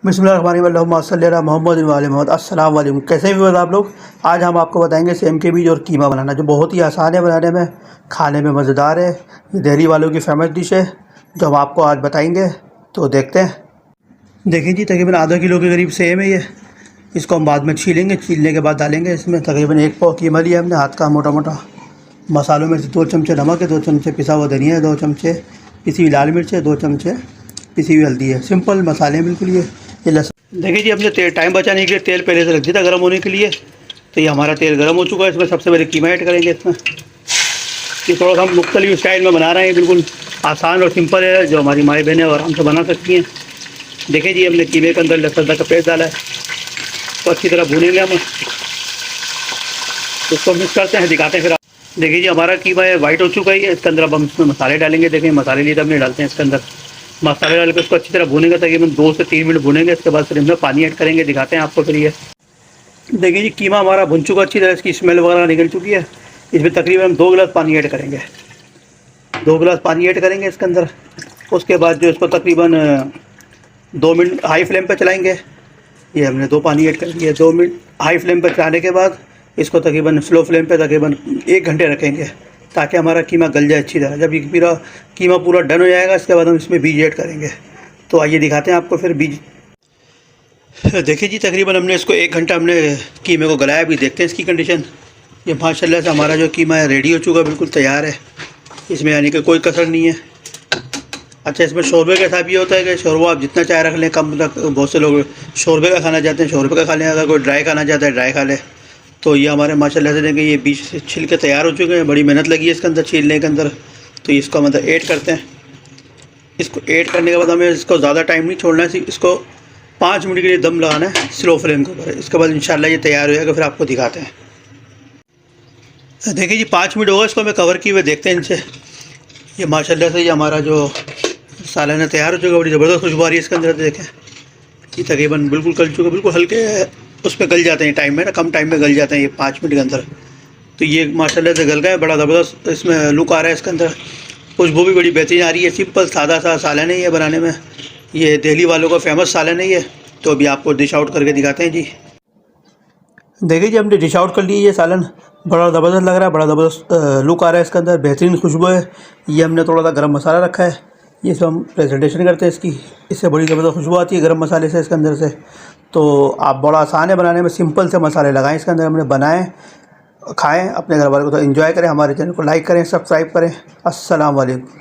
बिस्मिल्लाहिर्रहमानिर्रहीम मोहम्मद वाले मोहम्मद। अस्सलाम वालेकुम। कैसे भी आप लोग, आज हम आपको बताएंगे सेम के बीज और कीमा बनाना, जो बहुत ही आसान है बनाने में, खाने में मज़ेदार है। ये दिल्ली वालों की फेमस डिश है जो हम आपको आज बताएंगे। तो देखते हैं। देखिए जी, तकरीबन आधा किलो के करीब सेम है ये। इसको हम बाद में छीलेंगे, छीलने के बाद डालेंगे इसमें। तकरीबन 1 पाव कीमा लिया हमने, हाथ का मोटा मोटा। मसालों में से 2 चमचे नमक है, 2 चमचे पिसा हुआ धनिया है, 2 चमचे पिसी हुई लाल मिर्च है, 2 चमचे पिसी हुई हल्दी है। सिंपल मसाले हैं बिल्कुल ये लहसुन। देखिए जी, हमने टाइम बचाने के लिए तेल पहले से रख दिया था गर्म होने के लिए। तो ये हमारा तेल गर्म हो चुका है। इसमें सबसे पहले कीमा ऐड करेंगे इसमें। ये थोड़ा सा हम मुख्तलिफ स्टाइल में बना रहे हैं, बिल्कुल आसान और सिंपल है, जो हमारी माएँ बहनें आराम से बना सकती हैं। देखिए जी, हमने कीमे के अंदर लहसुन का पेस्ट डाला है, तो अच्छी तरह भूनेंगे हम उसको। मिक्स करते हैं, दिखाते हैं फिर। देखिए जी, हमारा कीमा वाइट हो चुका है। इसके अंदर अब हम इसमें मसाले डालेंगे। देखिए, मसाले लिए तो हमने डालते हैं इसके अंदर। मसाले डाल के उसको अच्छी तरह भूनेंगे, तकरीबन 2 से 3 मिनट भूनेंगे। इसके बाद फिर इसमें पानी ऐड करेंगे, दिखाते हैं आपको फिर ये। देखिए जी, कीमा हमारा भुन चुका अच्छी तरह, इसकी स्मेल वगैरह निकल चुकी है। इसमें तकरीबन हम 2 गिलास पानी ऐड करेंगे। 2 गिलास पानी ऐड करेंगे इसके अंदर। उसके बाद जो इसको तकरीबन 2 मिनट हाई फ्लेम पर चलाएँगे। ये हमने 2 पानी ऐड कर दिए। 2 मिनट हाई फ्लेम पर चलाने के बाद इसको तकरीबन स्लो फ्लेम पे तकरीबन 1 घंटे रखेंगे, ताकि हमारा कीमा गल जाए अच्छी तरह। जब ये पूरा कीमा पूरा डन हो जाएगा, इसके बाद हम इसमें बीज ऐड करेंगे। तो आइए दिखाते हैं आपको फिर बीज। देखिए जी, तकरीबन हमने इसको 1 घंटा हमने कीमे को गलाया। अभी देखते हैं इसकी कंडीशन। ये माशाल्लाह से हमारा जो कीमा है रेडी हो चुका, बिल्कुल तैयार है। इसमें यानी कि कोई कसर नहीं है। अच्छा, इसमें शोरबे के साथ ये होता है कि शोरबा आप जितना चाय रख लें, कम तक। बहुत से लोग शोरबे का खाना चाहते हैं, शोरबे का खा लें। अगर कोई ड्राई खाना चाहता है, ड्राई खा ले। तो ये हमारे माशाल्लाह से देखें, ये बीज से छिल के तैयार हो चुके हैं। बड़ी मेहनत लगी है इसके अंदर छीलने के अंदर। तो इसको मतलब ऐड करते हैं। इसको ऐड करने के बाद हमें इसको ज़्यादा टाइम नहीं छोड़ना है, इसको 5 मिनट के लिए दम लगाना है स्लो फ्लेम के ऊपर। इसके बाद इंशाल्लाह ये तैयार हो जाएगा, फिर आपको दिखाते हैं। देखिए जी, 5 मिनट होगा इसको हमें कवर किए हुए। देखते हैं इनसे। ये माशाल्लाह से ये हमारा जो सालन तैयार हो चुका है। बड़ी ज़बरदस्त खुशबू आ रही है इसके अंदर। देखें, ये तकरीबन बिल्कुल गल चुका है। बिल्कुल हल्के उस पर गल जाते हैं टाइम में ना, कम टाइम में गल जाते हैं ये 5 मिनट के अंदर। तो ये माशाल्लाह से गल गए। बड़ा ज़बरदस्त इसमें लुक आ रहा है इसके अंदर। खुशबू भी बड़ी बेहतरीन आ रही है। सिंपल सादा सा सालन है ये बनाने में। ये दिल्ली वालों का फेमस सालन है ये। तो अभी आपको डिश आउट करके दिखाते हैं जी। देखिए जी, हमने डिश आउट कर लिया। ये सालन बड़ा ज़बरदस्त लग रहा है, बड़ा ज़बरदस्त लुक आ रहा है इसके अंदर, बेहतरीन खुशबू है। ये हमने थोड़ा सा गरम मसाला रखा है, ये सब हम प्रेजेंटेशन करते हैं इसकी। इससे बड़ी ज़बरदस्त खुशबू आती है गरम मसाले से इसके अंदर से। तो आप बड़ा आसान है बनाने में, सिंपल से मसाले लगाएं इसके अंदर। हमने बनाएं, खाएं, अपने घर वालों को तो एंजॉय करें। हमारे चैनल को लाइक करें, सब्सक्राइब करें। अस्सलाम वालेकुम।